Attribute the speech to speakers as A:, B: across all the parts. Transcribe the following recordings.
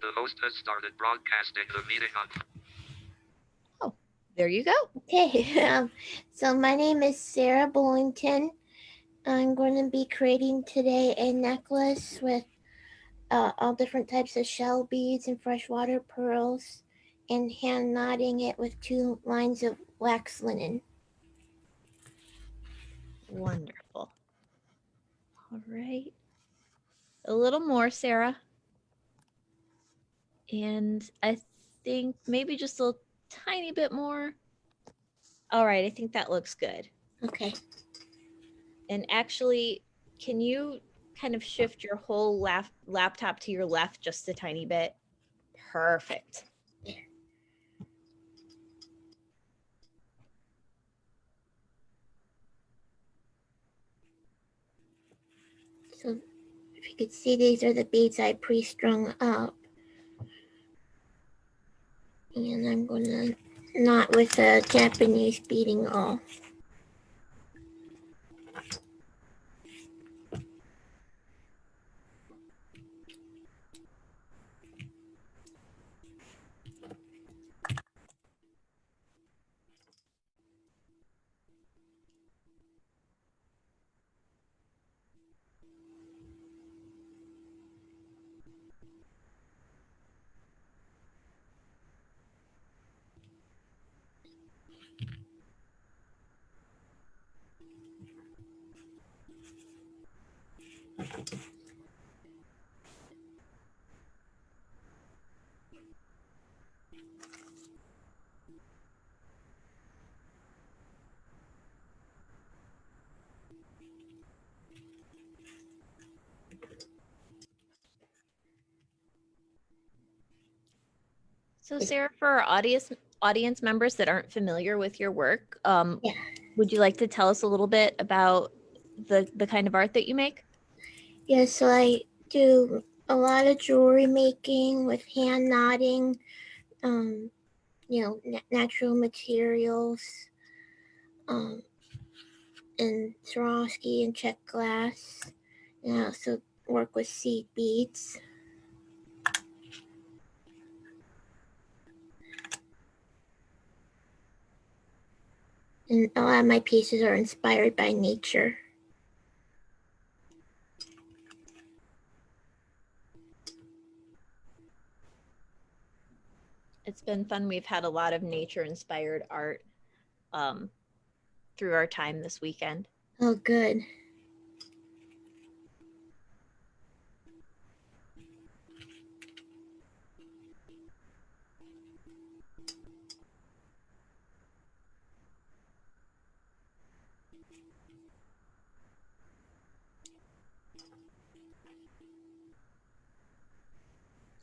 A: The host has started broadcasting the meeting on.
B: Oh, there you go.
C: Okay, so my name is Sarah Bullington. I'm going to be creating today a necklace with all different types of shell beads and freshwater pearls, and hand knotting it with 2 lines of wax linen.
B: Wonderful. All right. A little more, Sarah. And I think maybe just a tiny bit more. All right, I think that looks good.
C: Okay.
B: And actually, can you kind of shift your whole laptop to your left just a tiny bit? Perfect.
C: There. So if you could see, these are the beads I pre-strung up. And I'm going to knot with a Japanese beading awl.
B: So, Sarah, for our audience members that aren't familiar with your work,
C: Yeah.
B: would you like to tell us a little bit about the kind of art that you make?
C: Yeah, so I do a lot of jewelry making with hand knotting, natural materials, um, and Swarovski and check glass. And I also work with seed beads. And a lot of my pieces are inspired by nature.
B: It's been fun. We've had a lot of nature-inspired art through our time this weekend.
C: Oh, good.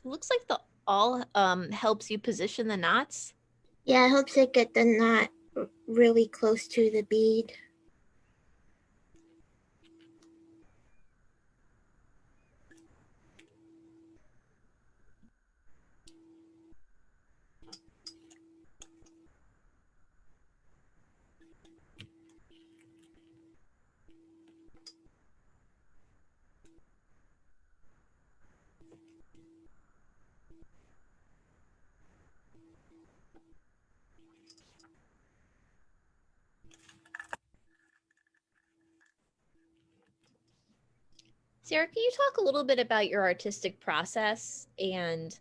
B: It looks like the awl helps you position the knots.
C: Yeah, it helps it get the knot really close to the bead.
B: Sarah, can you talk a little bit about your artistic process and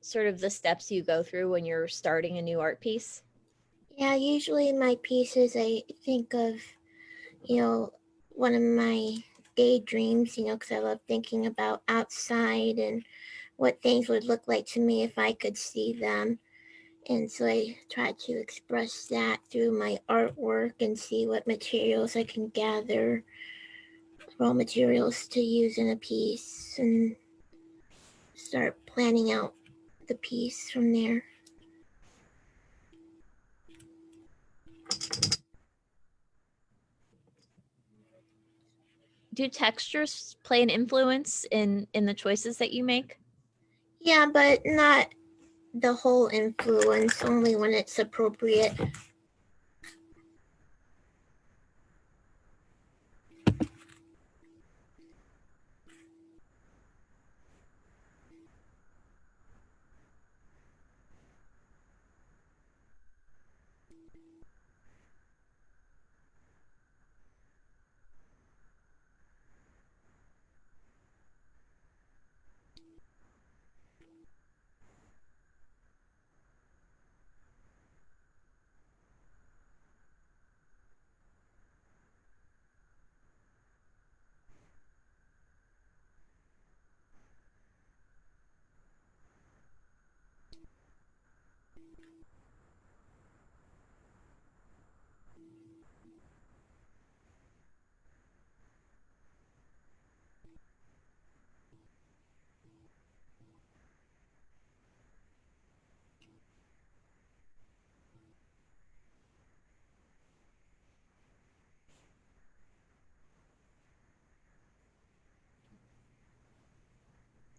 B: sort of the steps you go through when you're starting a new art piece?
C: Yeah, usually my pieces I think of, one of my daydreams, because I love thinking about outside and what things would look like to me if I could see them. And so I try to express that through my artwork and see what materials I can gather, raw materials to use in a piece, and start planning out the piece from there.
B: Do textures play an influence in the choices that you make?
C: Yeah, but not the whole influence, only when it's appropriate.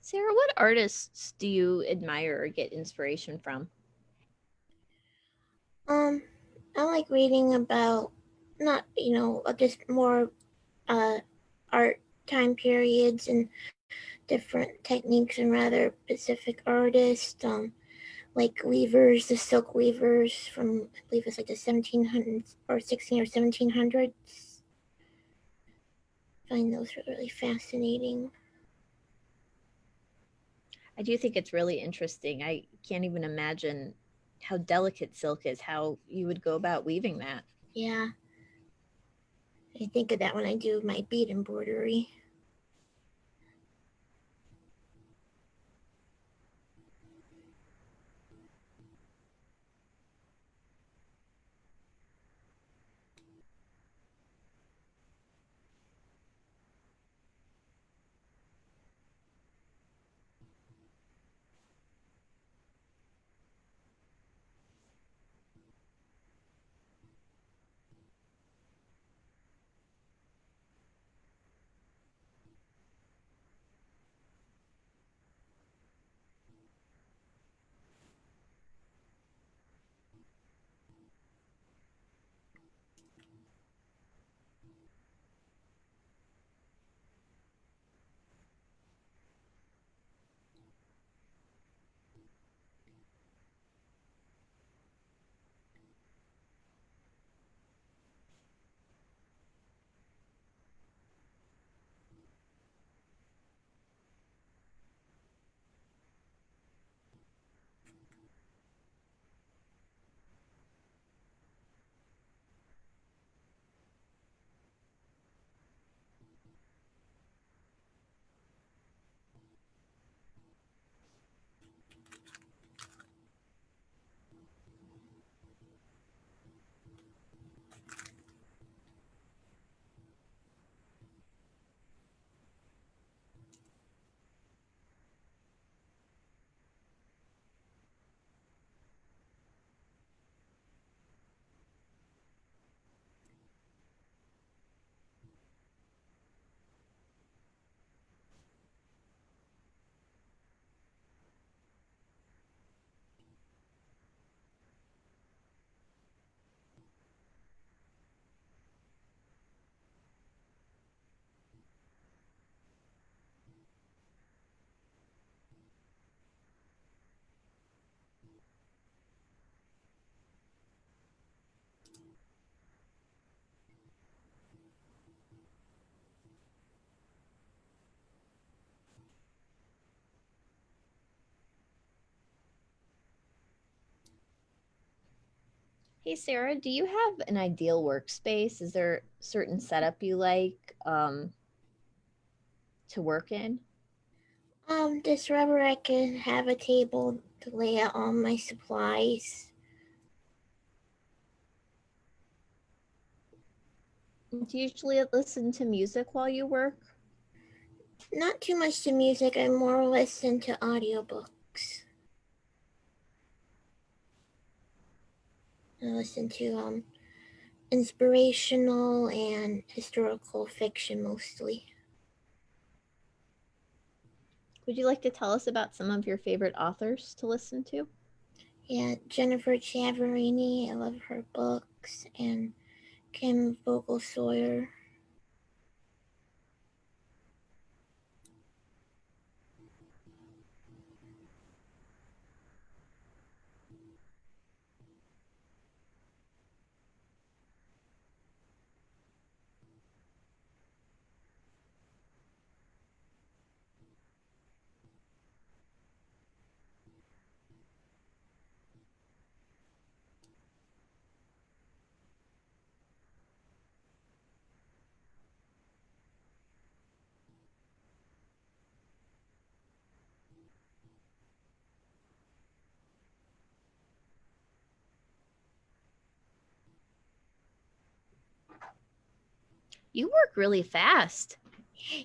B: Sarah, what artists do you admire or get inspiration from?
C: I like reading about not just more uh art time periods and different techniques and rather specific artists. Like weavers, the silk weavers from I believe it's like the 1700s or 16 or 1700s. I find those really fascinating.
B: I do think it's really interesting. I can't even imagine how delicate silk is, how you would go about weaving that.
C: Yeah, I think of that when I do my bead embroidery.
B: Hey, Sarah, do you have an ideal workspace? Is there a certain setup you like to work in?
C: Just wherever I can have a table to lay out all my supplies.
B: Do you usually listen to music while you work?
C: Not too much to music, I more listen to audiobooks. I listen to inspirational and historical fiction mostly.
B: Would you like to tell us about some of your favorite authors to listen to?
C: Yeah, Jennifer Chiaverini, I love her books, and Kim Vogel Sawyer.
B: You work really fast.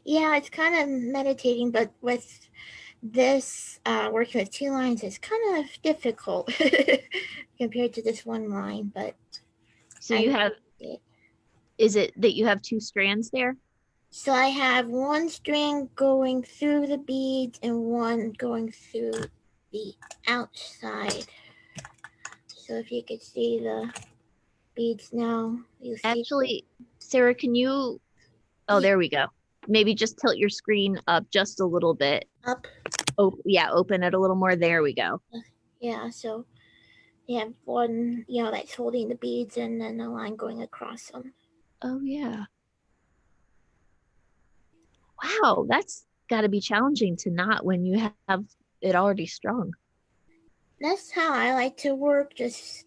C: Yeah, it's kind of meditating, but with this working with two lines is kind of difficult compared to this one line, but
B: So
C: I
B: you
C: like
B: have,
C: it.
B: is it that you have two strands there?
C: So I have one string going through the beads and one going through the outside. So if you could see the beads now, you see
B: Actually, Sarah, can you? Oh, there we go. Maybe just tilt your screen up just a little bit.
C: up.
B: Oh, yeah, open it a little more. There we go.
C: Yeah, so you have one, that's holding the beads and then a line going across them.
B: Oh, yeah. Wow, that's got to be challenging to knot when you have it already strung.
C: That's how I like to work, just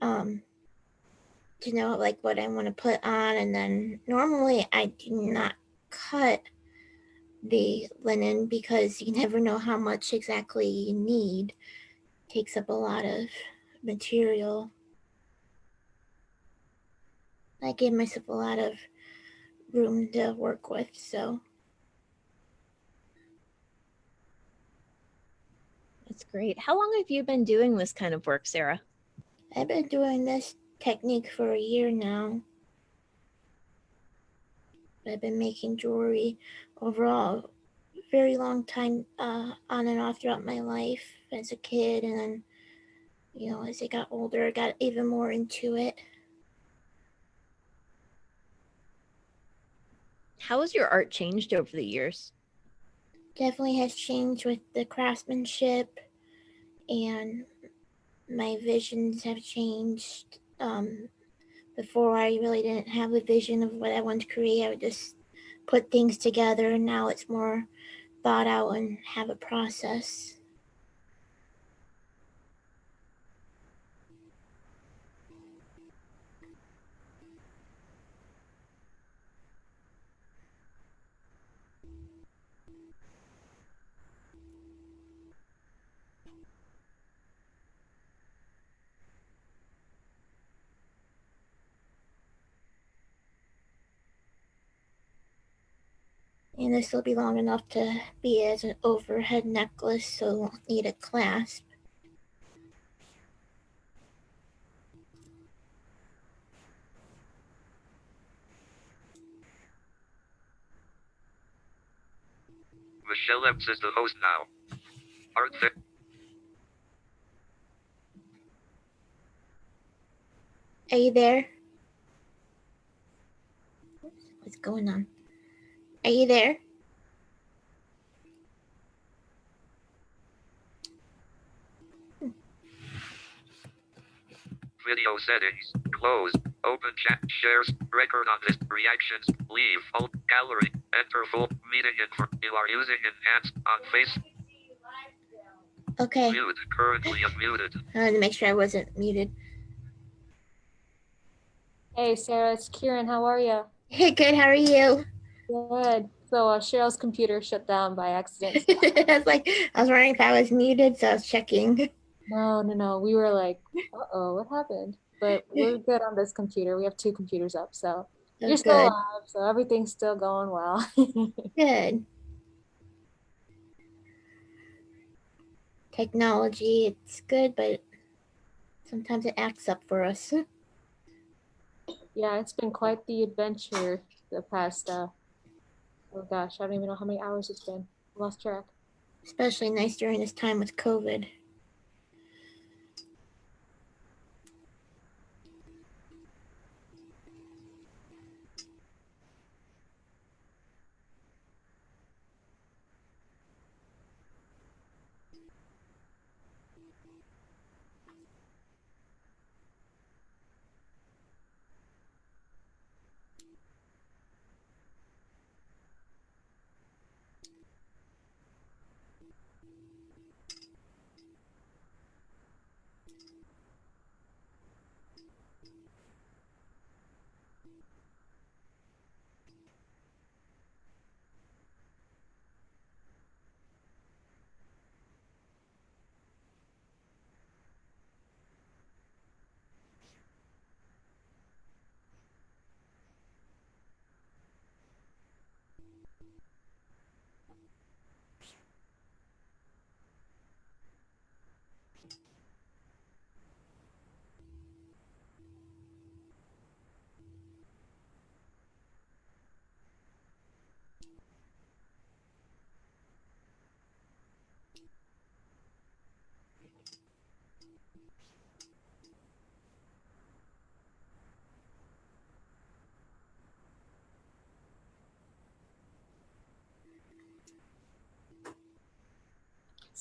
C: to know like what I want to put on, and then normally I do not cut the linen because you never know how much exactly you need. It takes up a lot of material. I gave myself a lot of room to work with, so
B: That's great. How long have you been doing this kind of work, Sarah?
C: I've been doing this technique for a year now. I've been making jewelry overall very long time, on and off throughout my life as a kid, and then as I got older, I got even more into it.
B: How has your art changed over the years?
C: Definitely has changed with the craftsmanship, and my visions have changed. Before, I really didn't have a vision of what I wanted to create. I would just put things together, and now it's more thought out and have a process. And this will be long enough to be as an overhead necklace, so it won't need a clasp.
A: Michelle Epps is the host now. Art Fit.
C: Are you there? What's going on? Are you there?
A: Video settings. Close. Open chat. Shares. Record on this. Reactions. Leave. Alt. Gallery. Enter full. Meeting info. You are using enhanced on face.
C: Okay.
A: Mute. Currently unmuted.
C: I wanted to make sure I wasn't muted.
D: Hey Sarah, it's Kieran. How are you?
C: Hey, good. How are you?
D: Good. So Cheryl's computer shut down by accident.
C: I was wondering if I was muted, so I was checking.
D: No. We were like, uh-oh, what happened? But we're good on this computer. We have two computers up, so
C: Oh,
D: you're still
C: good.
D: alive, so everything's still going well.
C: Good. Technology, it's good, but sometimes it acts up for us.
D: Yeah, it's been quite the adventure the past oh gosh, I don't even know how many hours it's been. I lost track.
C: Especially nice during this time with COVID.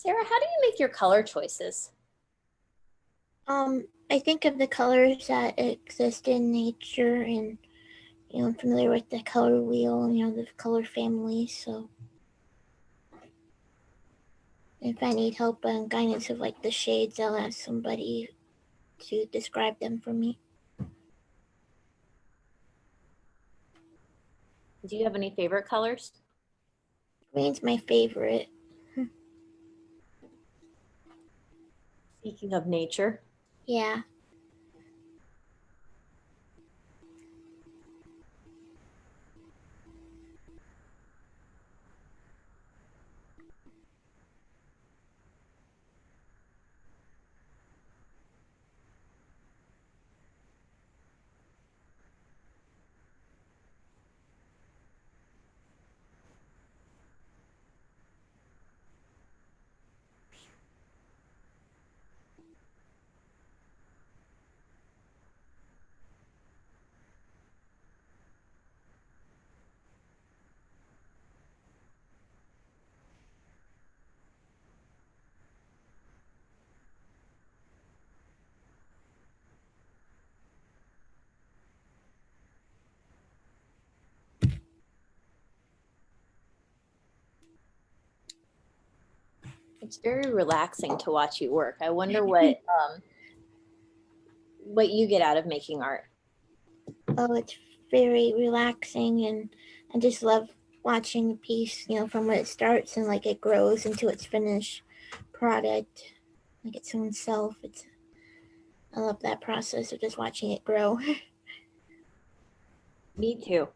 B: Sarah, how do you make your color choices?
C: I think of the colors that exist in nature, and I'm familiar with the color wheel, the color family. So if I need help and guidance of like the shades, I'll ask somebody to describe them for me.
B: Do you have any favorite colors?
C: Green's my favorite.
B: Speaking of nature.
C: Yeah.
B: It's very relaxing to watch you work. I wonder what you get out of making art.
C: Oh, it's very relaxing, and I just love watching the piece, from when it starts and like it grows into its finished product, like its own self. I love that process of just watching it grow.
B: Me too.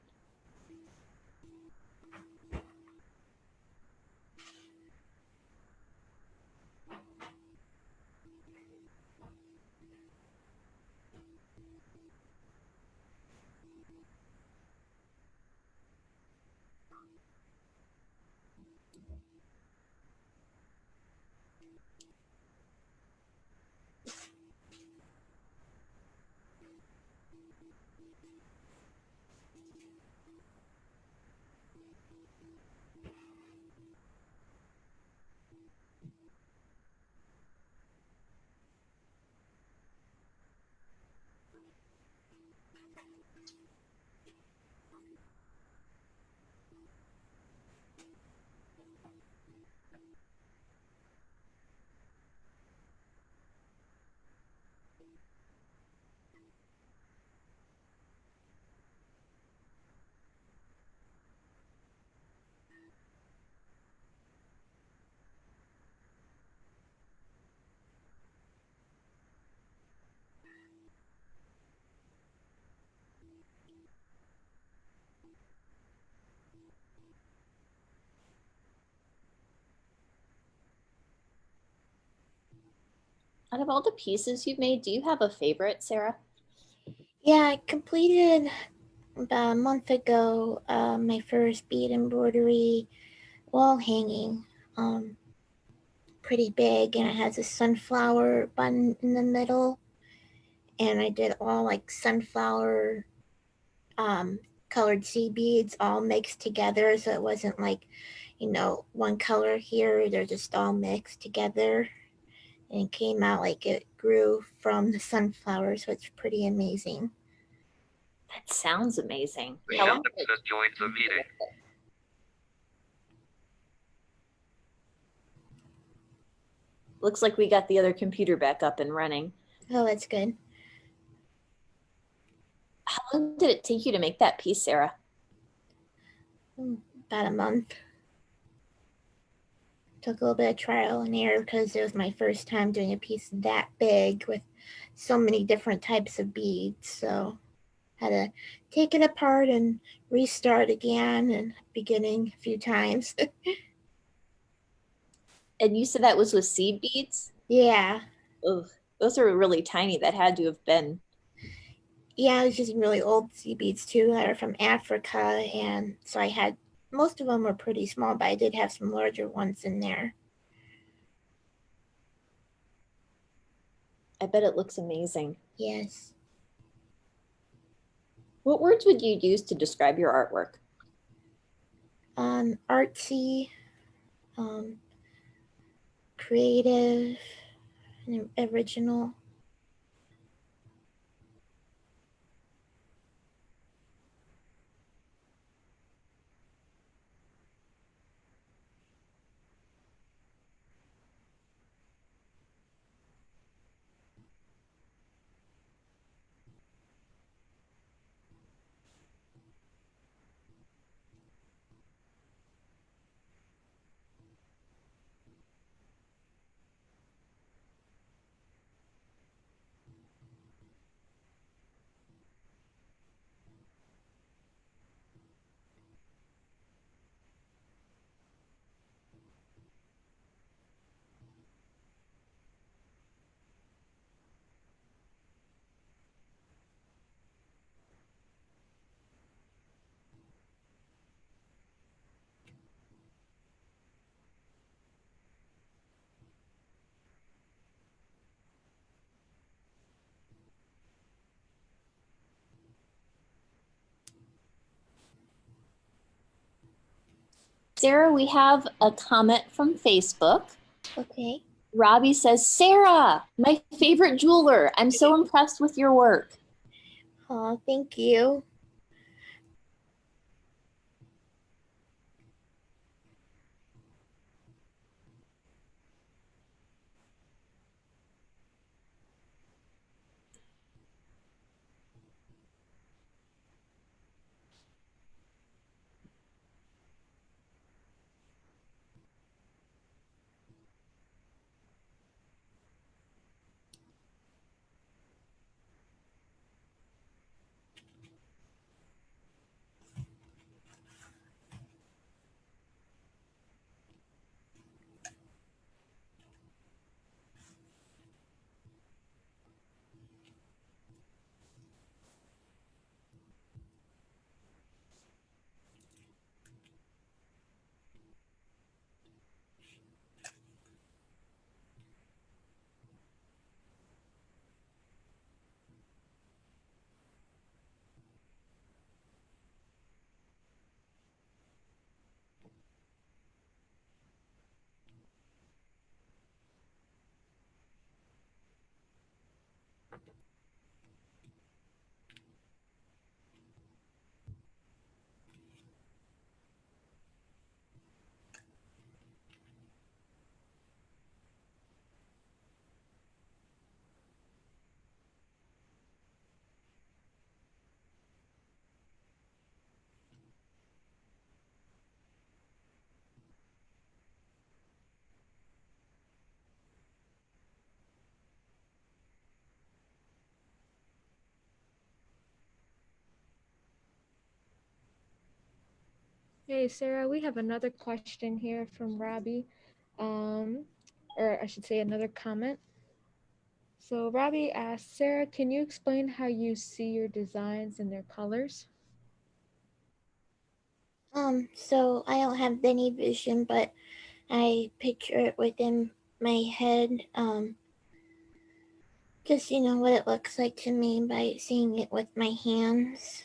B: Out of all the pieces you've made, do you have a favorite, Sarah?
C: Yeah, I completed about a month ago my first bead embroidery wall hanging. Pretty big, and it has a sunflower button in the middle. And I did all like sunflower colored seed beads all mixed together, so it wasn't like one color here. They're just all mixed together, and it came out like it grew from the sunflower, so it's pretty amazing.
B: That sounds amazing.
A: Michelle has joined the meeting.
B: Looks like we got the other computer back up and running.
C: Oh, that's good.
B: How long did it take you to make that piece, Sarah?
C: About a month. Took a little bit of trial and error because it was my first time doing a piece that big with so many different types of beads. So had to take it apart and restart again and beginning a few times.
B: And you said that was with seed beads?
C: Yeah.
B: Ugh, those are really tiny. That had to have been.
C: Yeah, I was using really old sea beads too that are from Africa. And so I had, most of them were pretty small, but I did have some larger ones in there.
B: I bet it looks amazing.
C: Yes.
B: What words would you use to describe your artwork?
C: Artsy, creative and original.
E: Sarah, we have a comment from Facebook.
C: Okay.
E: Robbie says, Sarah, my favorite jeweler. I'm so impressed with your work.
C: Oh, thank you.
D: Hey, Sarah, we have another question here from Robbie, or I should say another comment. So Robbie asked, Sarah, can you explain how you see your designs and their colors?
C: So I don't have any vision, but I picture it within my head. Just what it looks like to me by seeing it with my hands.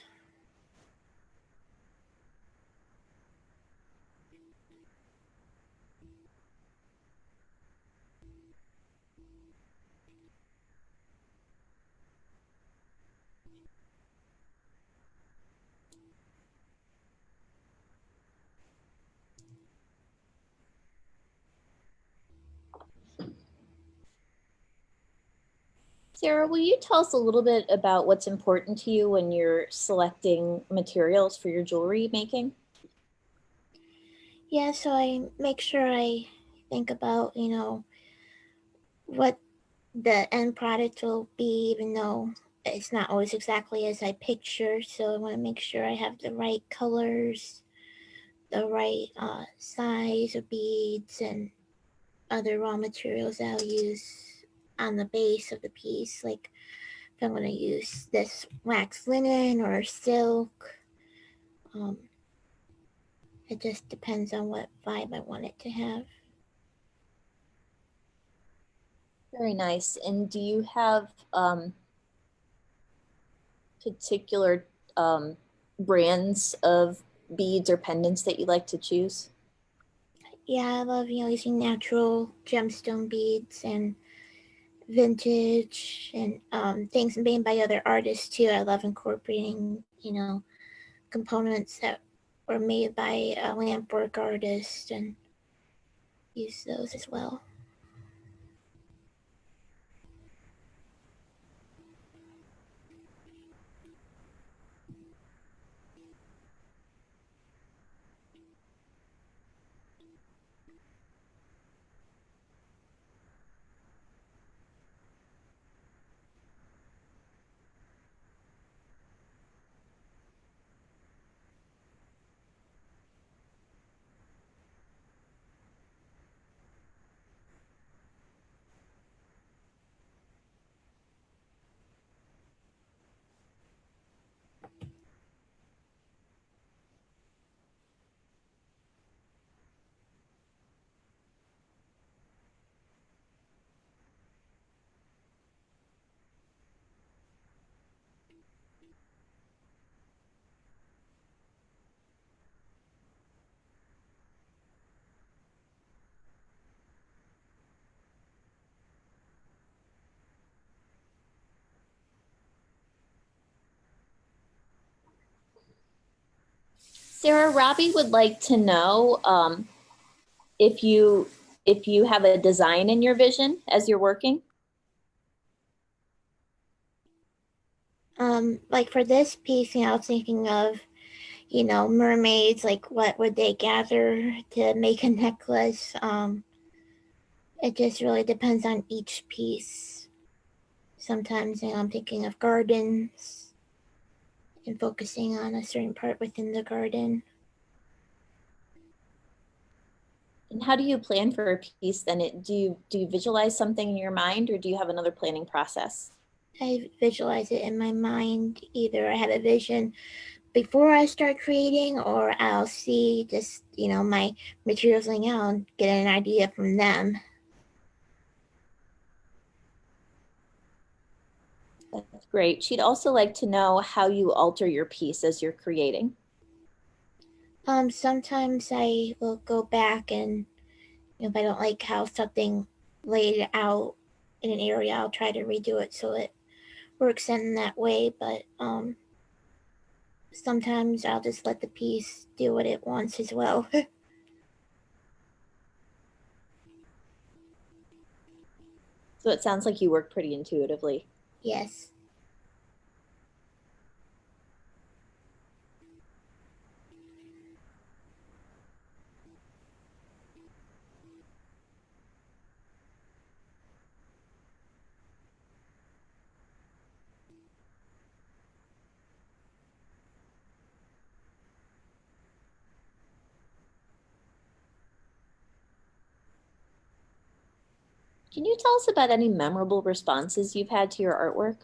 E: Sarah, will you tell us a little bit about what's important to you when you're selecting materials for your jewelry making?
C: Yeah, so I make sure I think about, what the end product will be, even though it's not always exactly as I picture. So I want to make sure I have the right colors, the right size of beads, and other raw materials I'll use on the base of the piece. Like if I'm going to use this wax linen or silk. Um, it just depends on what vibe I want it to have.
E: Very nice. And do you have particular brands of beads or pendants that you like to choose?
C: Yeah, I love, using natural gemstone beads and vintage and things made by other artists too. I love incorporating, components that were made by a lampwork artist and use those as well.
E: Sarah, Robbie would like to know if you have a design in your vision as you're working.
C: Like for this piece, I was thinking of, mermaids, like what would they gather to make a necklace? It just really depends on each piece. Sometimes, I'm thinking of gardens and focusing on a certain part within the garden.
E: And how do you plan for a piece then? Do you visualize something in your mind, or do you have another planning process?
C: I visualize it in my mind. Either I have a vision before I start creating, or I'll see just, my materials laying out and get an idea from them.
E: That's great. She'd also like to know how you alter your piece as you're creating.
C: Sometimes I will go back and, if I don't like how something laid out in an area, I'll try to redo it so it works in that way. But sometimes I'll just let the piece do what it wants as well.
E: So it sounds like you work pretty intuitively.
C: Yes.
E: Can you tell us about any memorable responses you've had to your artwork?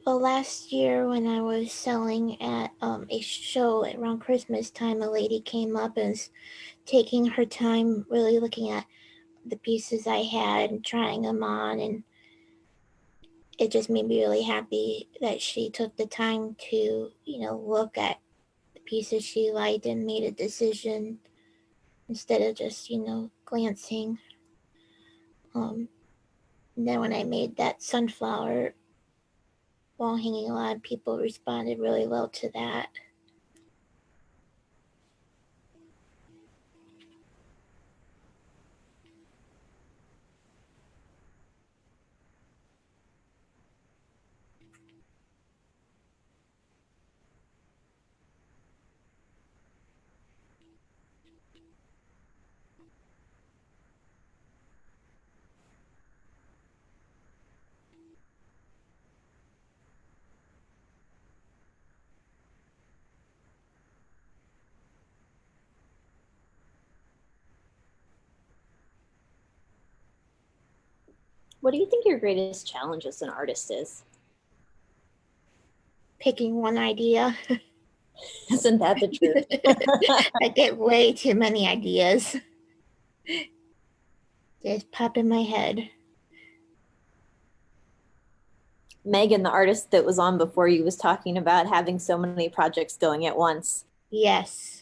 C: Well, last year when I was selling at a show around Christmas time, a lady came up and was taking her time really looking at the pieces I had and trying them on, and it just made me really happy that she took the time to, look at the pieces she liked and made a decision instead of just, glancing. And then when I made that sunflower wall hanging, a lot of people responded really well to that.
E: What do you think your greatest challenge as an artist is?
C: Picking one idea.
E: Isn't that the truth?
C: I get way too many ideas. Just pop in my head.
E: Megan, the artist that was on before you, was talking about having so many projects going at once.
C: Yes.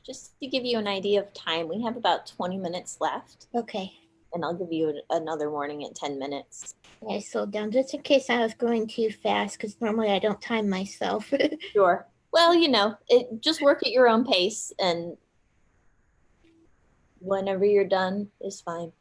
E: Just to give you an idea of time, we have about 20 minutes left,
C: Okay.
E: and I'll give you another warning at 10 minutes.
C: I slowed down just in case I was going too fast because normally I don't time myself.
E: Sure. Well, you know, just work at your own pace, and whenever you're done is fine.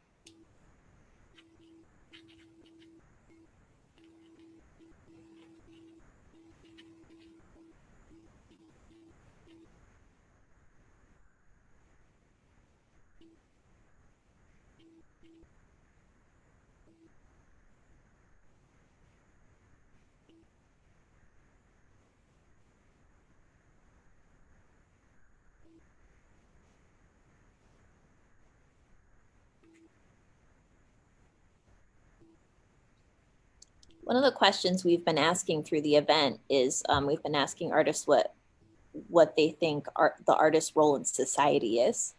E: One of the questions we've been asking through the event is we've been asking artists what they think the artist's role in society is.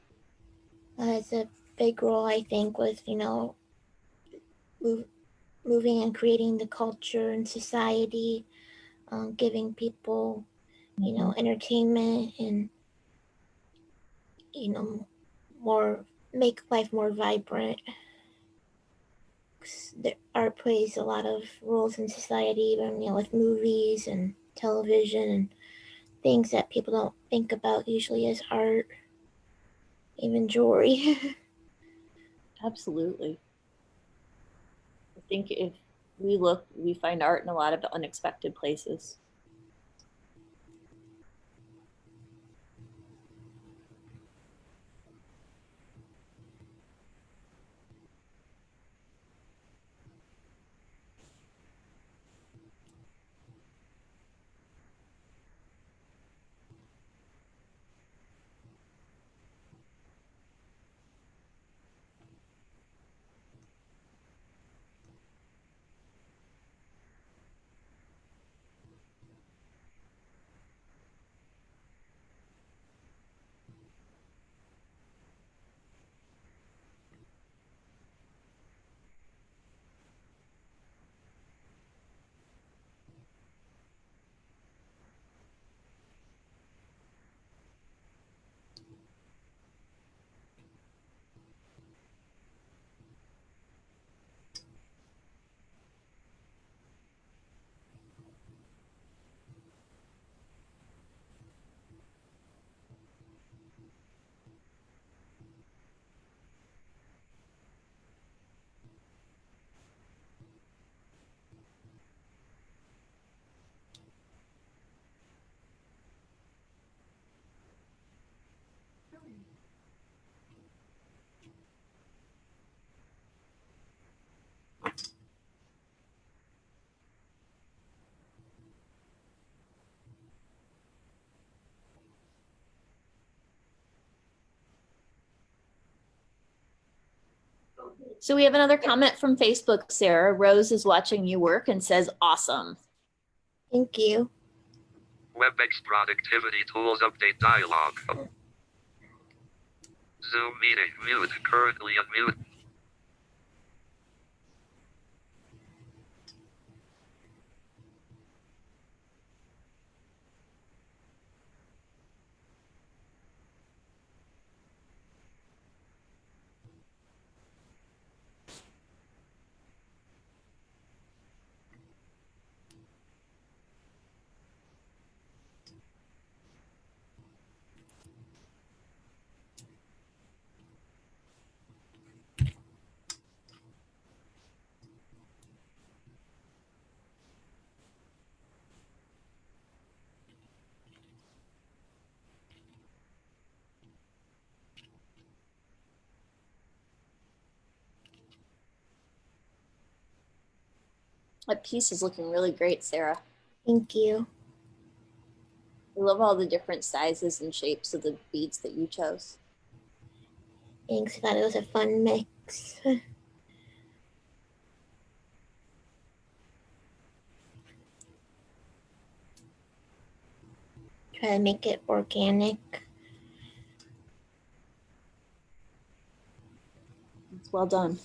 C: It's a big role, I think, with, moving and creating the culture and society, giving people, entertainment and, more, make life more vibrant. 'Cause the art plays a lot of roles in society, even, with movies and television and things that people don't think about usually as art, even jewelry.
E: Absolutely. I think if we look, we find art in a lot of unexpected places. So we have another comment from Facebook, Sarah. Rose is watching you work and says, awesome.
C: Thank you.
A: WebEx productivity tools update dialog. Zoom meeting mute. Currently unmute.
E: That piece is looking really great, Sarah.
C: Thank you.
E: I love all the different sizes and shapes of the beads that you chose.
C: Thanks. I thought it was a fun mix. try to make it organic.
E: It's well done.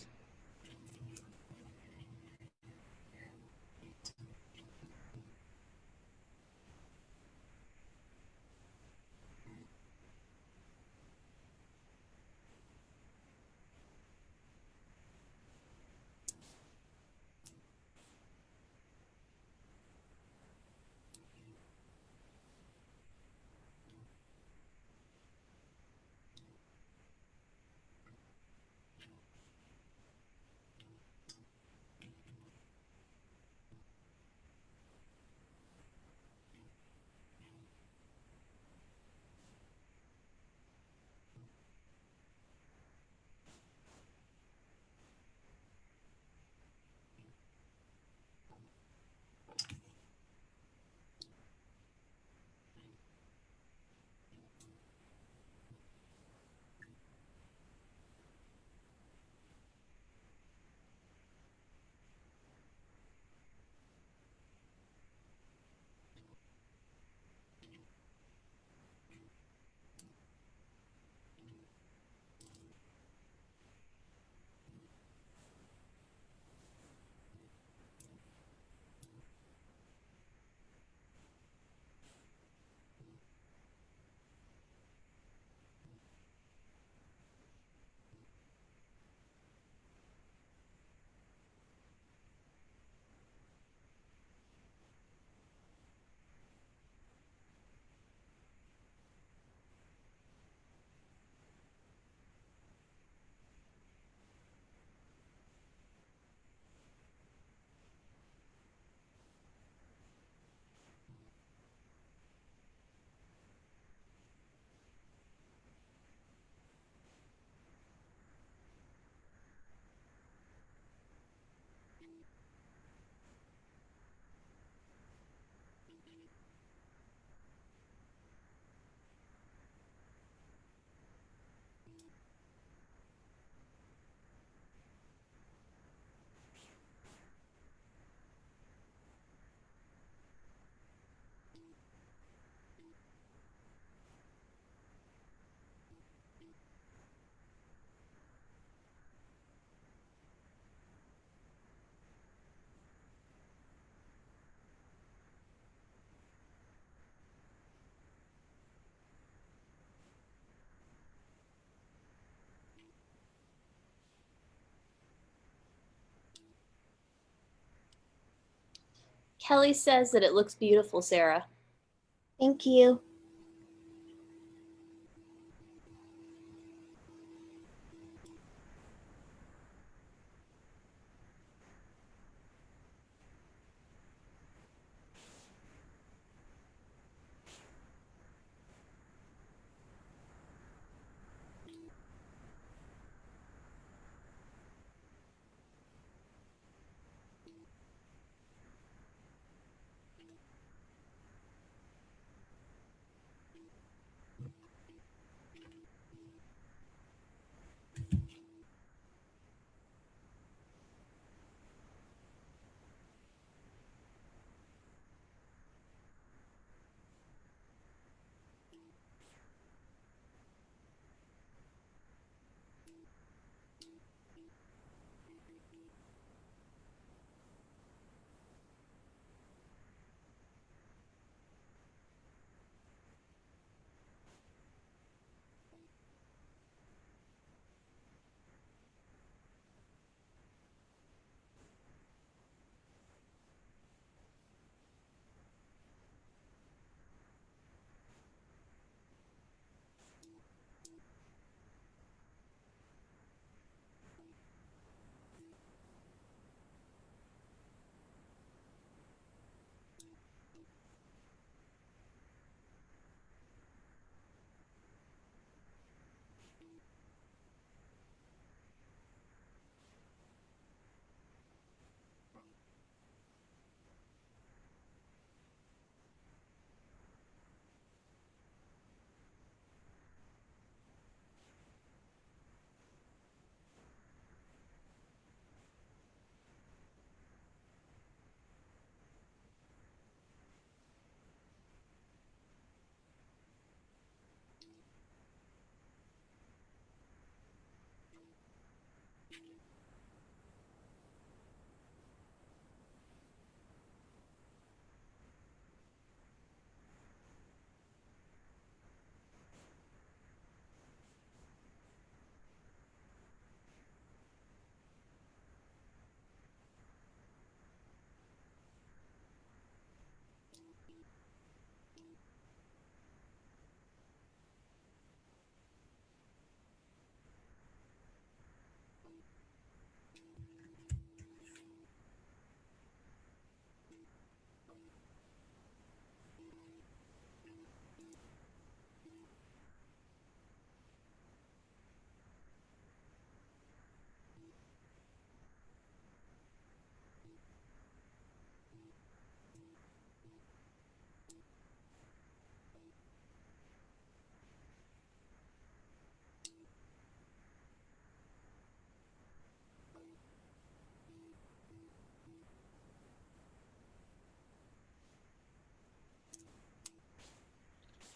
E: Kelly says that it looks beautiful, Sarah.
C: Thank you.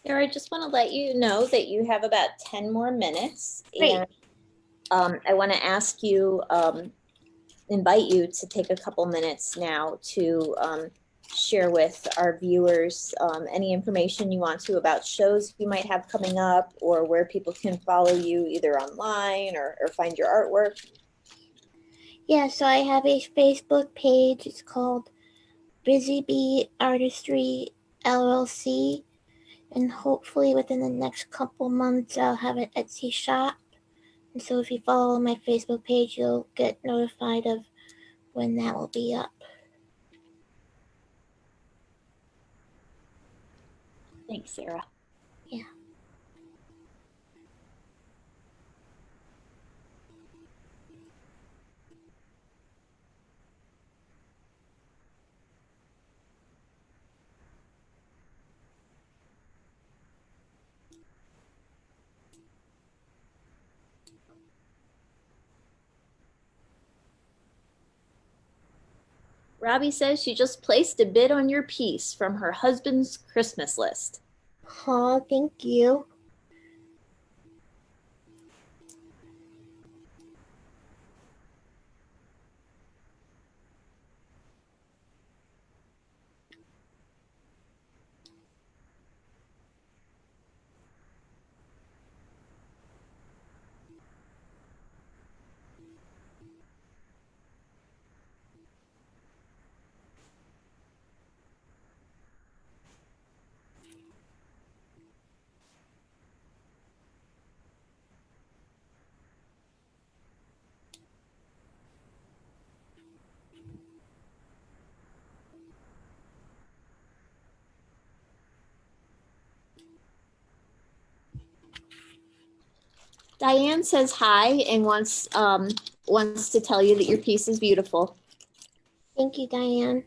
E: Sarah, I just want to let you know that you have about 10 more minutes.
C: Great.
E: And I want to ask you, invite you to take a couple minutes now to share with our viewers any information you want to about shows you might have coming up, or where people can follow you either online or find your artwork.
C: Yeah, so I have a Facebook page. It's called Busy Bee Artistry LLC. And hopefully within the next couple months, I'll have an Etsy shop. And so if you follow my Facebook page, you'll get notified of when that will be up.
E: Thanks, Sarah.
C: Yeah.
E: Robbie says she just placed a bid on your piece from her husband's Christmas list.
C: Oh, thank you.
E: Diane says hi and wants to tell you that your piece is beautiful.
C: Thank you, Diane.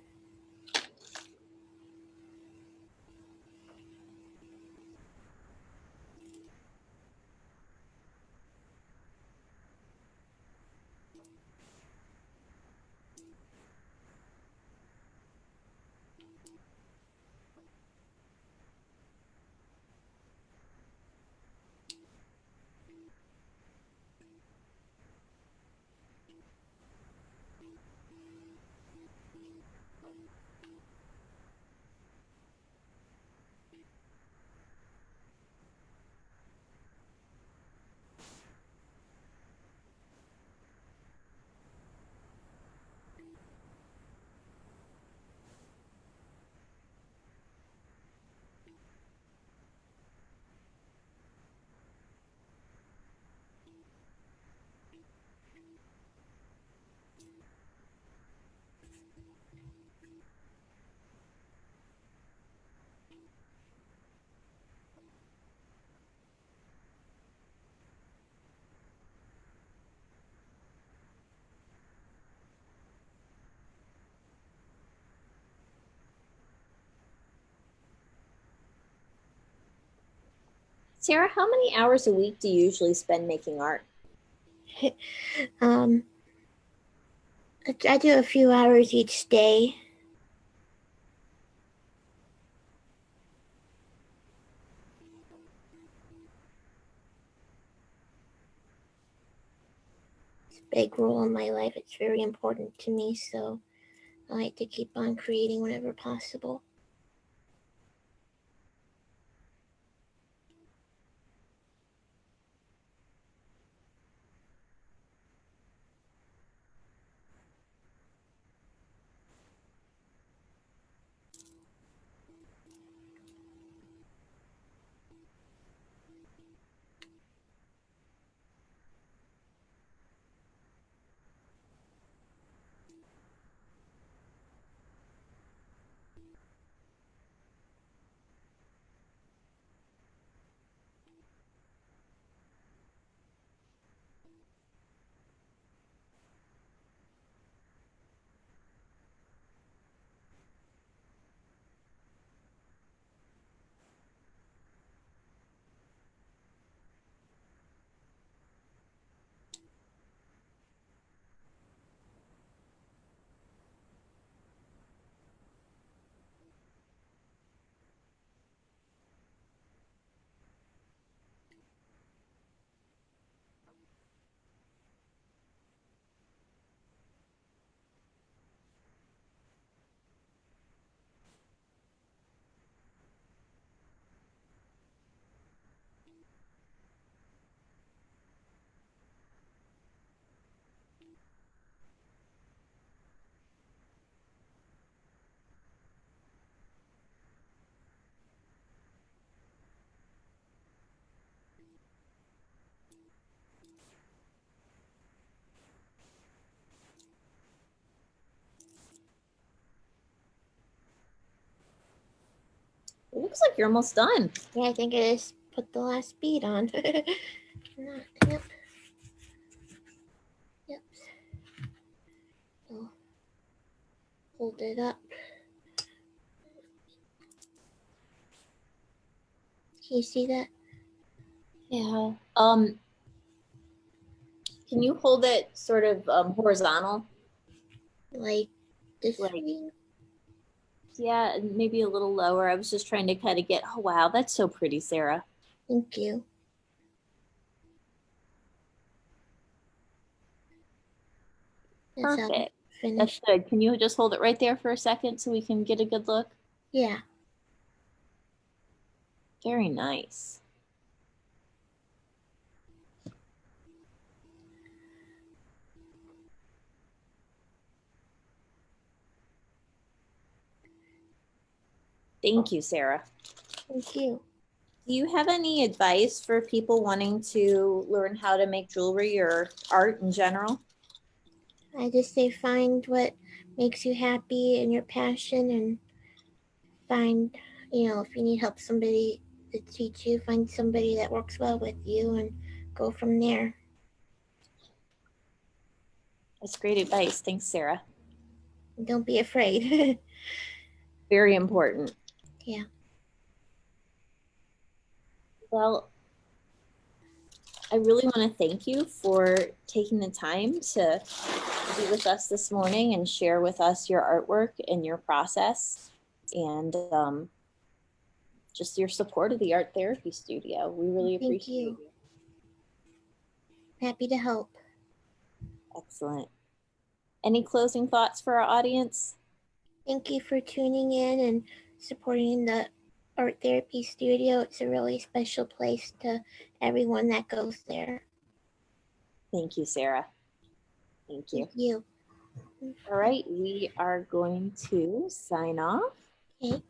E: Sarah, how many hours a week do you usually spend making art?
C: Um, I do a few hours each day. It's a big role in my life. It's very important to me, so I like to keep on creating whenever possible.
E: Looks like you're almost done.
C: Yeah, I think I just put the last bead on. Yep. Yep. So hold it up. Can you see that?
E: Yeah. Can you hold it sort of horizontal?
C: Like this
E: Like-
C: way?
E: Yeah, and maybe a little lower. I was just trying to kind of get, oh, wow, that's so pretty, Sarah.
C: Thank you. That's how
E: Perfect. That's
C: finished.
E: good. Can you just hold it right there for a second so we can get a good look?
C: Yeah.
E: Very nice. Thank you, Sarah.
C: Thank you.
E: Do you have any advice for people wanting to learn how to make jewelry or art in general?
C: I just say find what makes you happy and your passion, and find, if you need help somebody to teach you, find somebody that works well with you and go from there.
E: That's great advice. Thanks, Sarah.
C: And don't be afraid.
E: Very important.
C: Yeah.
E: Well, I really want to thank you for taking the time to be with us this morning and share with us your artwork and your process and just your support of the art therapy studio. We really
C: Thank
E: appreciate
C: you. Happy to help.
E: Excellent. Any closing thoughts for our audience?
C: Thank you for tuning in and supporting the art therapy studio. It's a really special place to everyone that goes there.
E: Thank you, Sarah. Thank you.
C: Thank you.
E: All right, we are going to sign off.
C: Okay.